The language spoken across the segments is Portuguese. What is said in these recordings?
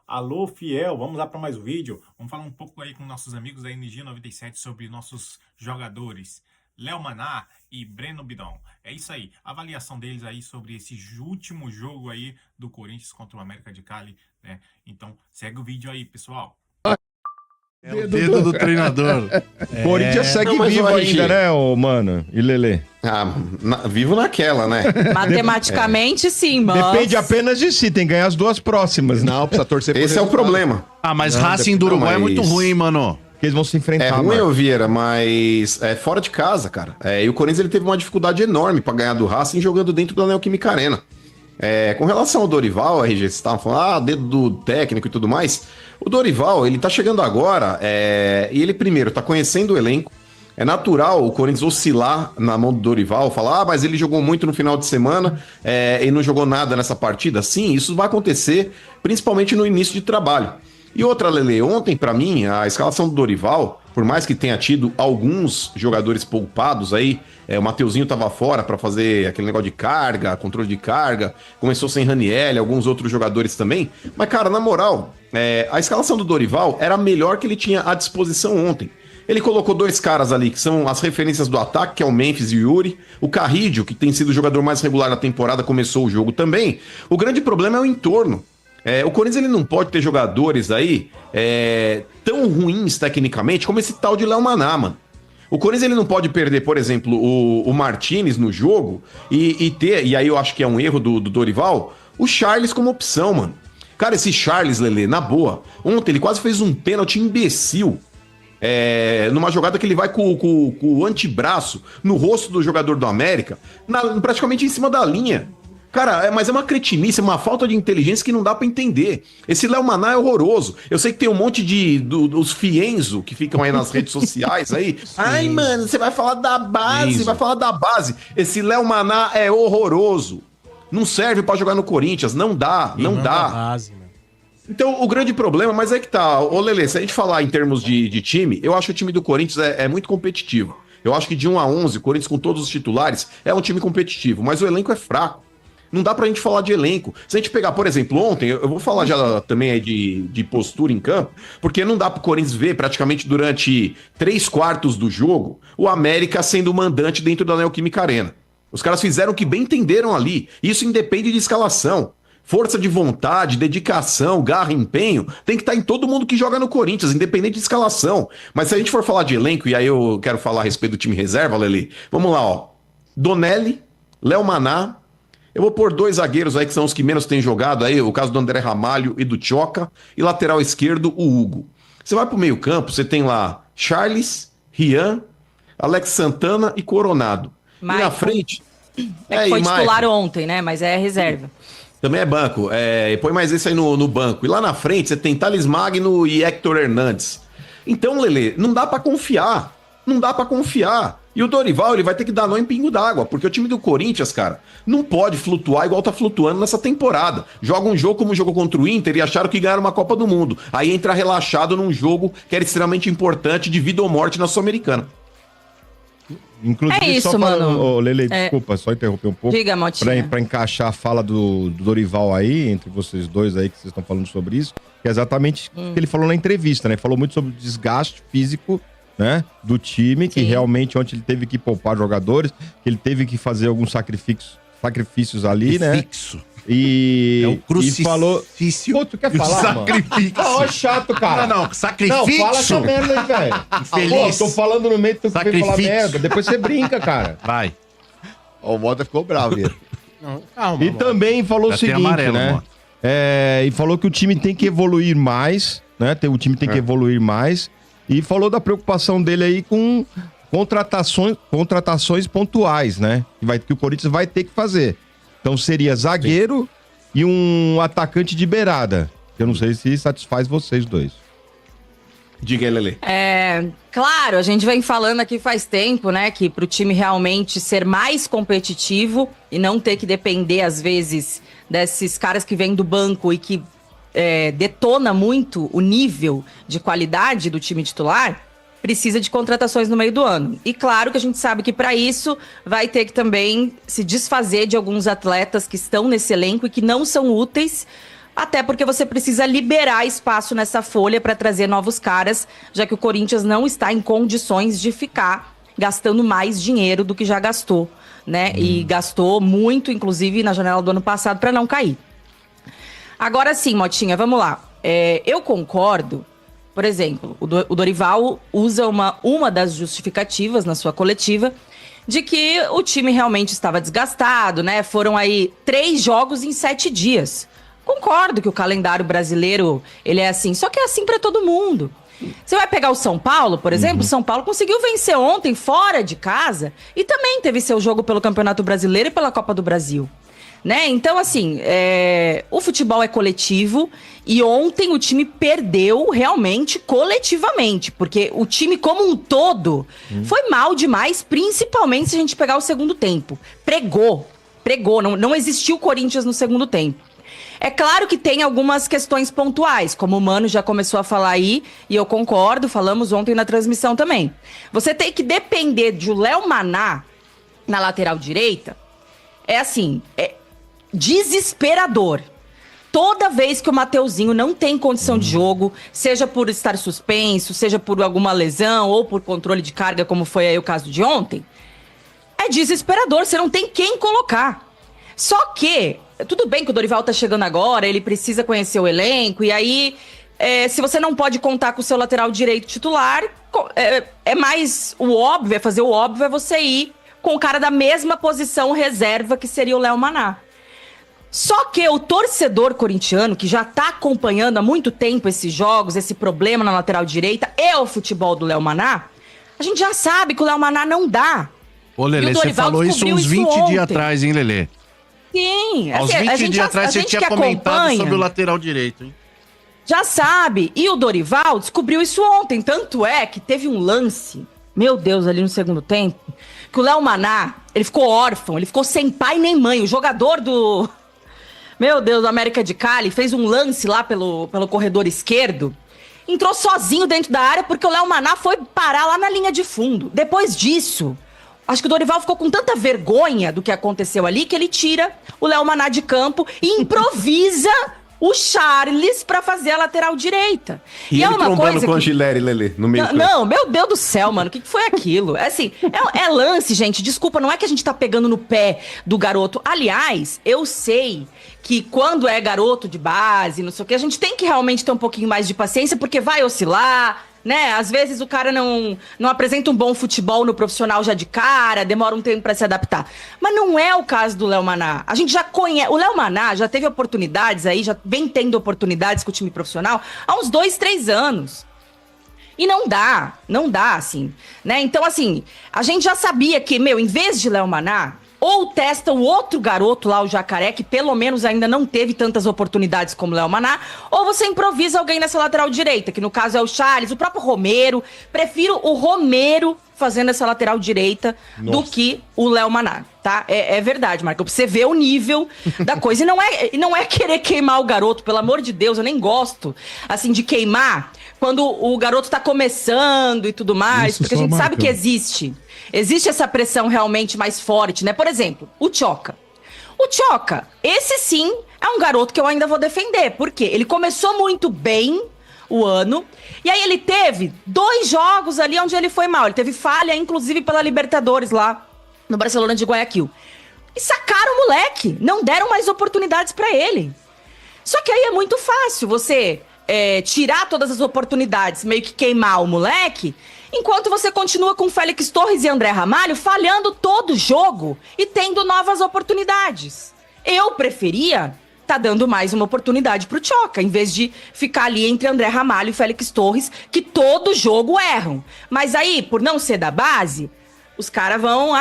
Alô, fiel, vamos lá para mais um vídeo. Vamos falar um pouco aí com nossos amigos da Energia 97 sobre nossos jogadores Léo Maná e Breno Bidon. É isso aí, avaliação deles aí sobre esse último jogo aí do Corinthians contra o América de Cali, né? Então, segue o vídeo aí, pessoal. É o dedo do treinador. O Corinthians segue Não, mas vivo o ainda, RG. né, ô mano? E Lelê? Vivo naquela, né? Matematicamente, sim, mas... Depende apenas de si, tem que ganhar as duas próximas, né? Não, precisa torcer por Esse é o resultado. problema. Ah, mas Racing do Uruguai é muito ruim, mano. Porque eles vão se É enfrentar, ruim, mano. ô Vieira, mas é fora de casa, cara. E o Corinthians ele teve uma dificuldade enorme pra ganhar do Racing jogando dentro da Neoquímica Arena. Com relação ao Dorival, RG, vocês estavam falando, dedo do técnico e tudo mais. O Dorival, ele tá chegando agora, e ele primeiro tá conhecendo o elenco. É natural o Corinthians oscilar na mão do Dorival, falar, mas ele jogou muito no final de semana e não jogou nada nessa partida. Sim, isso vai acontecer, principalmente no início de trabalho. E outra, Lele, ontem, pra mim, a escalação do Dorival, por mais que tenha tido alguns jogadores poupados aí, o Mateuzinho tava fora pra fazer aquele negócio de carga, controle de carga, começou sem Raniel, alguns outros jogadores também. Mas, cara, na moral, a escalação do Dorival era a melhor que ele tinha à disposição ontem. Ele colocou dois caras ali, que são as referências do ataque, que é o Memphis e o Yuri. O Carrídio, que tem sido o jogador mais regular da temporada, começou o jogo também. O grande problema é o entorno. O Corinthians ele não pode ter jogadores aí tão ruins tecnicamente como esse tal de Léo Maná, mano. O Corinthians ele não pode perder, por exemplo, o Martinez no jogo e ter, e aí eu acho que é um erro do Dorival, o Charles como opção, mano. Cara, esse Charles, Lelê, na boa, ontem ele quase fez um pênalti imbecil. Numa jogada que ele vai com o antebraço no rosto do jogador do América, praticamente em cima da linha. Cara, mas é uma cretinice, uma falta de inteligência que não dá pra entender. Esse Léo Maná é horroroso. Eu sei que tem um monte dos fienzo que ficam aí nas redes sociais aí. Ai, mano, você vai falar da base, vai falar da base. Esse Léo Maná é horroroso. Não serve pra jogar no Corinthians, não dá, não dá. Base, né? Então, o grande problema, mas é que tá, ô Lelê, se a gente falar em termos de time, eu acho que o time do Corinthians é muito competitivo. Eu acho que de 1 a 11, o Corinthians com todos os titulares é um time competitivo, mas o elenco é fraco. Não dá pra gente falar de elenco. Se a gente pegar, por exemplo, ontem, eu vou falar já também aí de postura em campo, porque não dá pro Corinthians ver praticamente durante 3/4 do jogo o América sendo o mandante dentro da Neoquímica Arena. Os caras fizeram o que bem entenderam ali. Isso independe de escalação. Força de vontade, dedicação, garra, empenho, tem que estar em todo mundo que joga no Corinthians, independente de escalação. Mas se a gente for falar de elenco, e aí eu quero falar a respeito do time reserva, Lelê, vamos lá, ó. Donelli, Léo Maná, eu vou pôr dois zagueiros aí que são os que menos têm jogado aí, o caso do André Ramalho e do Tchoca, e lateral esquerdo, o Hugo. Você vai pro meio campo, você tem lá Charles, Rian, Alex Santana e Coronado. E na frente... que foi e titular Maicon. ontem, né? Mas é reserva. Também é banco. Põe mais esse aí no banco. E lá na frente você tem Thales Magno e Hector Hernandes. Então, Lelê, não dá pra confiar. Não dá pra confiar. E o Dorival, ele vai ter que dar nó em pingo d'água, porque o time do Corinthians, cara, não pode flutuar igual tá flutuando nessa temporada. Joga um jogo como jogou contra o Inter e acharam que ganharam uma Copa do Mundo. Aí entra relaxado num jogo que era extremamente importante de vida ou morte na Sul-Americana. Inclusive, É isso, só falando, mano. ô, Lele, desculpa, só interromper um pouco. Diga, Motinha. Pra encaixar a fala do Dorival aí, entre vocês dois aí, que vocês estão falando sobre isso, que é exatamente o que ele falou na entrevista, né? Falou muito sobre o desgaste físico, né? Do time, que realmente ontem ele teve que poupar jogadores, que ele teve que fazer alguns sacrifícios ali, né? Fixo. E, É o crucifício. e falou... Pô, tu quer falar, mano? Sacrifício. Ó, chato, cara. Não, sacrifício. Não, fala essa merda aí, velho. Infeliz. Pô, tô falando no meio, tu veio falar Sacrifício. merda. Depois você brinca, cara. Vai. Ó, o Mota ficou bravo, Vieira. Não, calma. E mano. também falou o Já tem seguinte, amarelo, né? mano. E falou que o time tem que evoluir mais, né? O time tem que evoluir mais. E falou da preocupação dele aí com contratações pontuais, né? Que o Corinthians vai ter que fazer. Então seria zagueiro e um atacante de beirada. Eu não sei se satisfaz vocês dois. Diga aí, Lelê. Claro, a gente vem falando aqui faz tempo, né, que pro time realmente ser mais competitivo e não ter que depender, às vezes, desses caras que vêm do banco e que detona muito o nível de qualidade do time titular, precisa de contratações no meio do ano. E claro que a gente sabe que para isso vai ter que também se desfazer de alguns atletas que estão nesse elenco e que não são úteis Até porque você precisa liberar espaço nessa folha para trazer novos caras, já que o Corinthians não está em condições de ficar gastando mais dinheiro do que já gastou, né? E gastou muito, inclusive, na janela do ano passado para não cair. Agora sim, Motinha, vamos lá. Eu concordo, por exemplo, o Dorival usa uma das justificativas na sua coletiva de que o time realmente estava desgastado, né? Foram aí 3 jogos em 7 dias. Concordo que o calendário brasileiro, ele é assim, só que é assim para todo mundo. Você vai pegar o São Paulo, por exemplo, São Paulo conseguiu vencer ontem fora de casa e também teve seu jogo pelo Campeonato Brasileiro e pela Copa do Brasil. Né? Então, assim, o futebol é coletivo e ontem o time perdeu realmente coletivamente, porque o time como um todo foi mal demais, principalmente se a gente pegar o segundo tempo. Pregou, não existiu Corinthians no segundo tempo. É claro que tem algumas questões pontuais, como o Mano já começou a falar aí, e eu concordo, falamos ontem na transmissão também. Você tem que depender de o Léo Maná na lateral direita, é desesperador. Toda vez que o Mateuzinho não tem condição de jogo, seja por estar suspenso, seja por alguma lesão ou por controle de carga, como foi aí o caso de ontem, é desesperador, você não tem quem colocar. Só que, tudo bem que o Dorival tá chegando agora, ele precisa conhecer o elenco, e aí, se você não pode contar com o seu lateral direito titular, mais o óbvio, fazer o óbvio é você ir com o cara da mesma posição reserva, que seria o Léo Maná. Só que o torcedor corintiano, que já tá acompanhando há muito tempo esses jogos, esse problema na lateral direita e o futebol do Léo Maná, a gente já sabe que o Léo Maná não dá. Ô, Lelê, você falou isso uns 20 dias atrás, hein, Lelê? Sim. Aos 20 dias atrás você tinha comentado sobre o lateral direito, hein? Já sabe. E o Dorival descobriu isso ontem. Tanto é que teve um lance, meu Deus, ali no segundo tempo, que o Léo Maná, ele ficou órfão, ele ficou sem pai nem mãe. O jogador do... Meu Deus, do América de Cali fez um lance lá pelo corredor esquerdo, entrou sozinho dentro da área porque o Léo Maná foi parar lá na linha de fundo. Depois disso, acho que o Dorival ficou com tanta vergonha do que aconteceu ali que ele tira o Léo Maná de campo e improvisa o Charles pra fazer a lateral direita. E é ele uma trombando coisa com que... a Gileri, Lelê, no meio do Não, meu Deus do céu, mano, o que foi aquilo? É assim, é lance, gente, desculpa, não é que a gente tá pegando no pé do garoto. Aliás, eu sei que quando é garoto de base, não sei o que, a gente tem que realmente ter um pouquinho mais de paciência, porque vai oscilar, né? Às vezes o cara não apresenta um bom futebol no profissional já de cara, demora um tempo pra se adaptar. Mas não é o caso do Léo Maná. A gente já conhece... O Léo Maná já teve oportunidades aí, já vem tendo oportunidades com o time profissional há uns 2, 3 anos. E não dá, assim, né? Então, assim, a gente já sabia que, em vez de Léo Maná, ou testa o outro garoto lá, o Jacaré, que pelo menos ainda não teve tantas oportunidades como o Léo Maná, ou você improvisa alguém nessa lateral direita, que no caso é o Charles, o próprio Romero. Prefiro o Romero fazendo essa lateral direita do que o Léo Maná, tá? É verdade, Marco, pra você ver o nível da coisa. E não é querer queimar o garoto, pelo amor de Deus, eu nem gosto, assim, de queimar quando o garoto tá começando e tudo mais, Isso, porque a gente sabe que existe essa pressão realmente mais forte, né? Por exemplo, o Tchoca. O Tchoca, esse sim é um garoto que eu ainda vou defender, porque ele começou muito bem o ano, e aí ele teve 2 jogos ali onde ele foi mal. Ele teve falha, inclusive, pela Libertadores lá no Barcelona de Guayaquil. E sacaram o moleque, não deram mais oportunidades pra ele. Só que aí é muito fácil você tirar todas as oportunidades, meio que queimar o moleque, enquanto você continua com Félix Torres e André Ramalho falhando todo jogo e tendo novas oportunidades. Eu preferia tá dando mais uma oportunidade pro Tchoca, em vez de ficar ali entre André Ramalho e Félix Torres, que todo jogo erram. Mas aí, por não ser da base, os caras vão,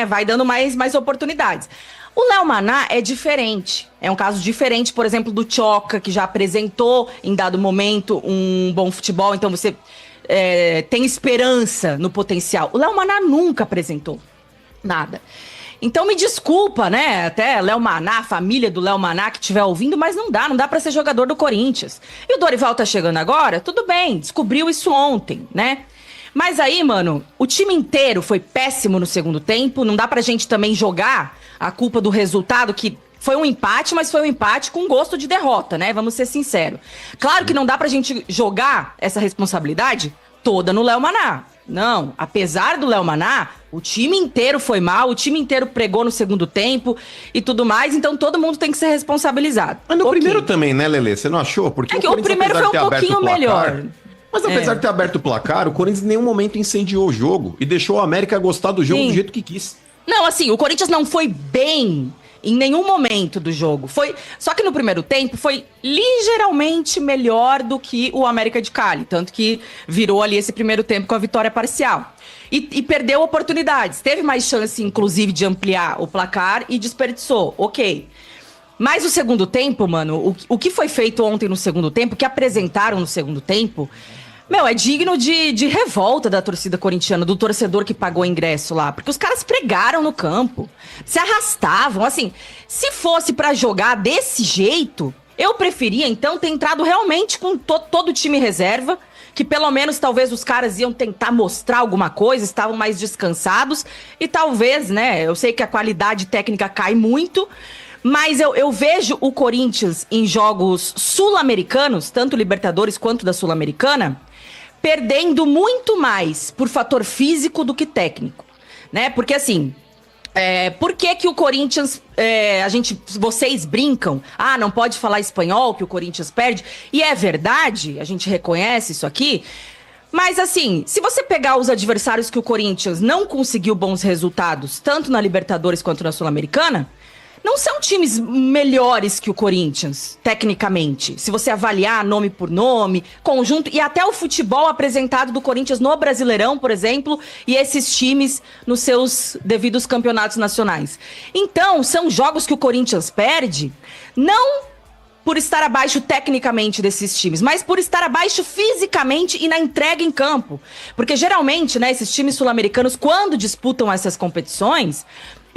vai dando mais oportunidades. O Léo Maná é diferente. É um caso diferente, por exemplo, do Tchoca, que já apresentou em dado momento um bom futebol, então você tem esperança no potencial. O Léo Maná nunca apresentou nada. Então me desculpa, né? Até Léo Maná, a família do Léo Maná que estiver ouvindo, mas não dá pra ser jogador do Corinthians. E o Dorival tá chegando agora? Tudo bem, descobriu isso ontem, né? Mas aí, mano, o time inteiro foi péssimo no segundo tempo. Não dá pra gente também jogar a culpa do resultado, que Foi um empate, mas foi um empate com gosto de derrota, né? Vamos ser sinceros. Claro que não dá pra gente jogar essa responsabilidade toda no Léo Maná. Não, apesar do Léo Maná, o time inteiro foi mal, o time inteiro pregou no segundo tempo e tudo mais, então todo mundo tem que ser responsabilizado. Mas no primeiro também, né, Lelê? Você não achou? Porque é que o primeiro foi um pouquinho melhor. Mas apesar de ter aberto o placar, o Corinthians em nenhum momento incendiou o jogo e deixou o América gostar do jogo do jeito que quis. Não, assim, o Corinthians não foi bem em nenhum momento do jogo. Só que no primeiro tempo foi ligeiramente melhor do que o América de Cali. Tanto que virou ali esse primeiro tempo com a vitória parcial. E perdeu oportunidades. Teve mais chance, inclusive, de ampliar o placar e desperdiçou. Ok. Mas o segundo tempo, mano, o que foi feito ontem no segundo tempo, o que apresentaram no segundo tempo... Meu, é digno de revolta da torcida corintiana, do torcedor que pagou ingresso lá. Porque os caras pregaram no campo, se arrastavam. Assim, se fosse pra jogar desse jeito, eu preferia, então, ter entrado realmente com todo o time reserva. Que pelo menos, talvez, os caras iam tentar mostrar alguma coisa, estavam mais descansados. E talvez, né, eu sei que a qualidade técnica cai muito... Mas eu vejo o Corinthians em jogos sul-americanos, tanto Libertadores quanto da Sul-Americana, perdendo muito mais por fator físico do que técnico, né? Porque assim, por que o Corinthians, vocês brincam, não pode falar espanhol que o Corinthians perde, e é verdade, a gente reconhece isso aqui, mas assim, se você pegar os adversários que o Corinthians não conseguiu bons resultados, tanto na Libertadores quanto na Sul-Americana, não são times melhores que o Corinthians, tecnicamente. Se você avaliar nome por nome, conjunto, e até o futebol apresentado do Corinthians no Brasileirão, por exemplo, e esses times nos seus devidos campeonatos nacionais. Então, são jogos que o Corinthians perde, não por estar abaixo tecnicamente desses times, mas por estar abaixo fisicamente e na entrega em campo. Porque geralmente, né, esses times sul-americanos, quando disputam essas competições...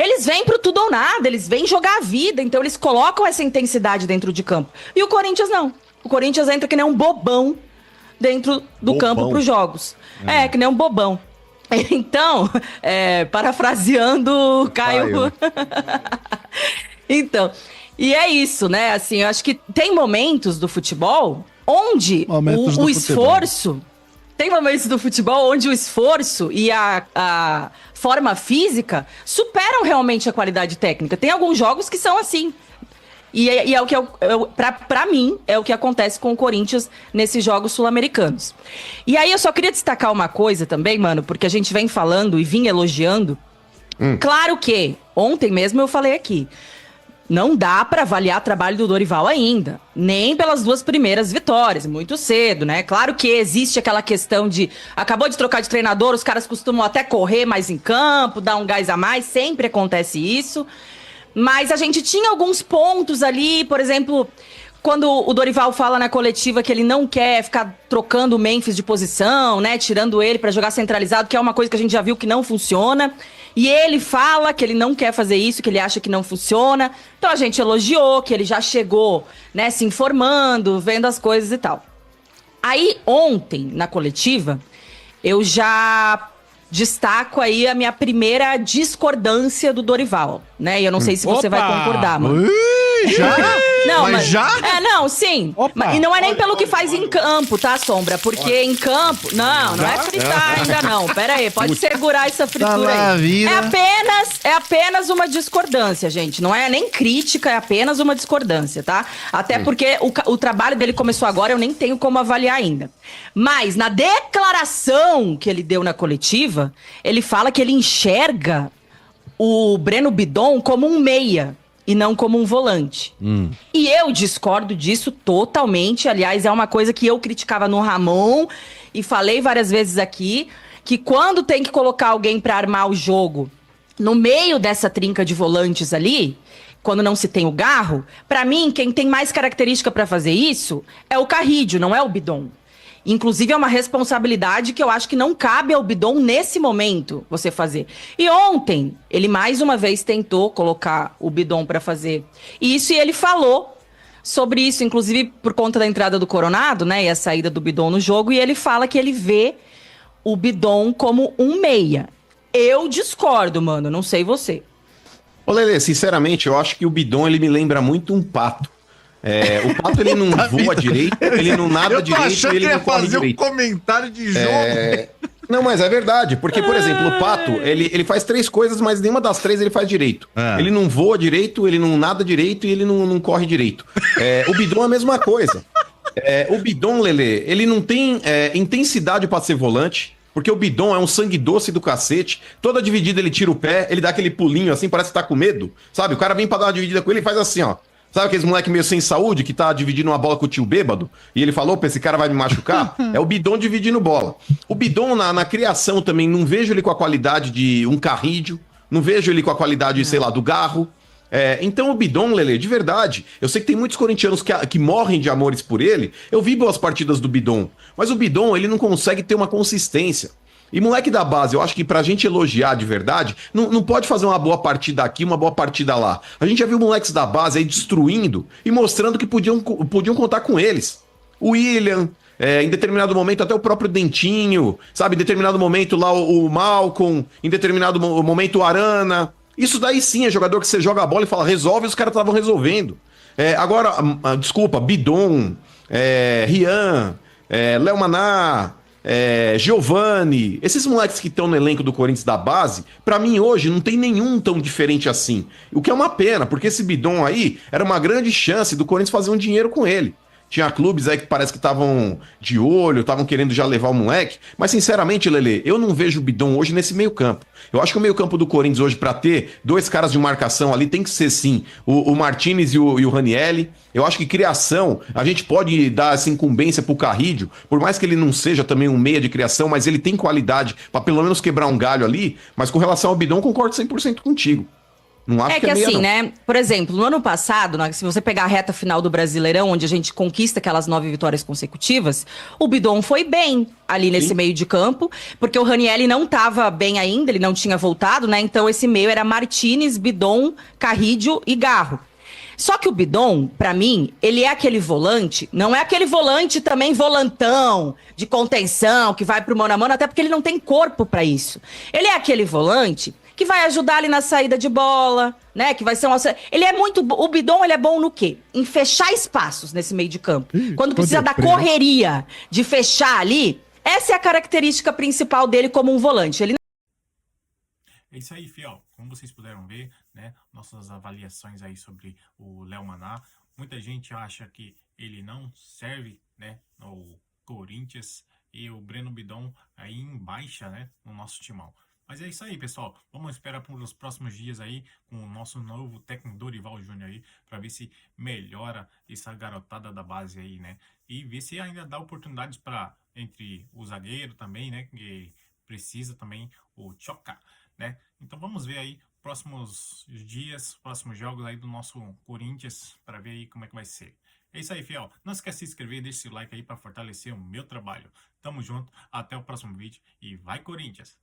Eles vêm pro tudo ou nada, eles vêm jogar a vida, então eles colocam essa intensidade dentro de campo. E o Corinthians não. O Corinthians entra que nem um bobão dentro do campo pros jogos. Que nem um bobão. Então, parafraseando o Caio. Então, e é isso, né? Assim, eu acho que tem momentos do futebol onde o esforço... Tem momentos do futebol onde o esforço e a forma física superam realmente a qualidade técnica. Tem alguns jogos que são assim. E é o que, pra mim, é o que acontece com o Corinthians nesses jogos sul-americanos. E aí eu só queria destacar uma coisa também, mano, porque a gente vem falando e vinha elogiando. Claro que, ontem mesmo eu falei aqui, não dá pra avaliar o trabalho do Dorival ainda, nem pelas 2 primeiras vitórias, muito cedo, né? Claro que existe aquela questão de, acabou de trocar de treinador, os caras costumam até correr mais em campo, dar um gás a mais, sempre acontece isso, mas a gente tinha alguns pontos ali, por exemplo, quando o Dorival fala na coletiva que ele não quer ficar trocando o Memphis de posição, né? Tirando ele pra jogar centralizado, que é uma coisa que a gente já viu que não funciona. E ele fala que ele não quer fazer isso, que ele acha que não funciona. Então a gente elogiou, que ele já chegou, né, se informando, vendo as coisas e tal. Aí ontem, na coletiva, eu já destaco aí a minha primeira discordância do Dorival, né? E eu não sei se você vai concordar, mano. Já? Não, mas já? Não, sim. E não é nem pelo que faz em campo, tá, Sombra? Porque em campo... Não é fritar ainda não. Pera aí, pode segurar essa fritura aí. É apenas uma discordância, gente. Não é nem crítica, é apenas uma discordância, tá? Até porque o trabalho dele começou agora, eu nem tenho como avaliar ainda. Mas, na declaração que ele deu na coletiva, ele fala que ele enxerga o Breno Bidon como um meia e não como um volante. E eu discordo disso totalmente. Aliás, é uma coisa que eu criticava no Ramon e falei várias vezes aqui, que quando tem que colocar alguém para armar o jogo no meio dessa trinca de volantes ali, quando não se tem o Garro, para mim, quem tem mais característica para fazer isso é o Carrídio, não é o Bidon. Inclusive, é uma responsabilidade que eu acho que não cabe ao Bidon nesse momento você fazer. E ontem, ele mais uma vez tentou colocar o Bidon para fazer isso, e ele falou sobre isso, inclusive por conta da entrada do Coronado, né, e a saída do Bidon no jogo, e ele fala que ele vê o Bidon como um meia. Eu discordo, mano, não sei você. Ô, Lelê, sinceramente, eu acho que o Bidon, ele me lembra muito um pato. O pato, ele não voa direito, ele não nada direito e ele não corre direito. Comentário de jogo. Não, mas é verdade, porque, por exemplo, o pato, ele faz 3 coisas, mas nenhuma das 3 ele faz direito. Ele não voa direito, ele não nada direito e ele não corre direito. O Bidon é a mesma coisa. O Bidon, Lelê, ele não tem intensidade pra ser volante, porque o Bidon é um sangue doce do cacete. Toda dividida ele tira o pé, ele dá aquele pulinho assim, parece que tá com medo, sabe? O cara vem pra dar uma dividida com ele e faz assim, ó. Sabe aqueles moleque meio sem saúde que tá dividindo uma bola com o tio bêbado? E ele falou, opa, esse cara vai me machucar? É o Bidon dividindo bola. O Bidon, na criação também, não vejo ele com a qualidade de um Carrídio, não vejo ele com a qualidade, sei lá, do Garro. Então o Bidon, Lelê, de verdade, eu sei que tem muitos corintianos que morrem de amores por ele. Eu vi boas partidas do Bidon, mas o Bidon, ele não consegue ter uma consistência. E moleque da base, eu acho que pra gente elogiar de verdade, não pode fazer uma boa partida aqui, uma boa partida lá. A gente já viu moleques da base aí destruindo e mostrando que podiam contar com eles. O William, em determinado momento até o próprio Dentinho, sabe? Em determinado momento lá o Malcolm, em determinado momento o Arana. Isso daí sim é jogador que você joga a bola e fala, resolve, e os caras estavam resolvendo. Agora, desculpa, Bidon, Rian, Léo Maná, Giovani, esses moleques que estão no elenco do Corinthians da base, pra mim hoje não tem nenhum tão diferente assim. O que é uma pena, porque esse Bidon aí era uma grande chance do Corinthians fazer um dinheiro com ele. Tinha clubes aí que parece que estavam de olho, estavam querendo já levar o moleque. Mas, sinceramente, Lelê, eu não vejo o Bidon hoje nesse meio campo. Eu acho que o meio campo do Corinthians hoje, pra ter 2 caras de marcação ali, tem que ser, sim, o Martinez e o Ranielli. Eu acho que criação, a gente pode dar essa incumbência pro Carrídio, por mais que ele não seja também um meia de criação, mas ele tem qualidade pra pelo menos quebrar um galho ali. Mas com relação ao Bidon, concordo 100% contigo. Não acho que é meia, assim, não. né? Por exemplo, no ano passado, se você pegar a reta final do Brasileirão, onde a gente conquista aquelas 9 vitórias consecutivas, o Bidon foi bem ali nesse meio de campo, porque o Ranielli não estava bem ainda, ele não tinha voltado, né? Então esse meio era Martinez, Bidon, Carrídio e Garro. Só que o Bidon, pra mim, ele é aquele volante, não é aquele volante também volantão, de contenção, que vai pro mano a mano, até porque ele não tem corpo pra isso. Ele é aquele volante que vai ajudar ali na saída de bola, né? Que vai ser ele é muito. O Bidon, ele é bom no quê? Em fechar espaços nesse meio de campo. Quando precisa da correria de fechar ali, essa é a característica principal dele como um volante. Ele É isso aí, fiel. Como vocês puderam ver, né? Nossas avaliações aí sobre o Léo Maná. Muita gente acha que ele não serve, né? No Corinthians, e o Breno Bidon aí em baixa, né? No nosso timão. Mas é isso aí, pessoal. Vamos esperar por os próximos dias aí com o nosso novo técnico Dorival Júnior aí, para ver se melhora essa garotada da base aí, né? E ver se ainda dá oportunidades para entre o zagueiro também, né? Que precisa também o Choca, né? Então vamos ver aí próximos dias, próximos jogos aí do nosso Corinthians, para ver aí como é que vai ser. É isso aí, fiel. Não esquece de se inscrever e deixa esse like aí para fortalecer o meu trabalho. Tamo junto, até o próximo vídeo e vai Corinthians!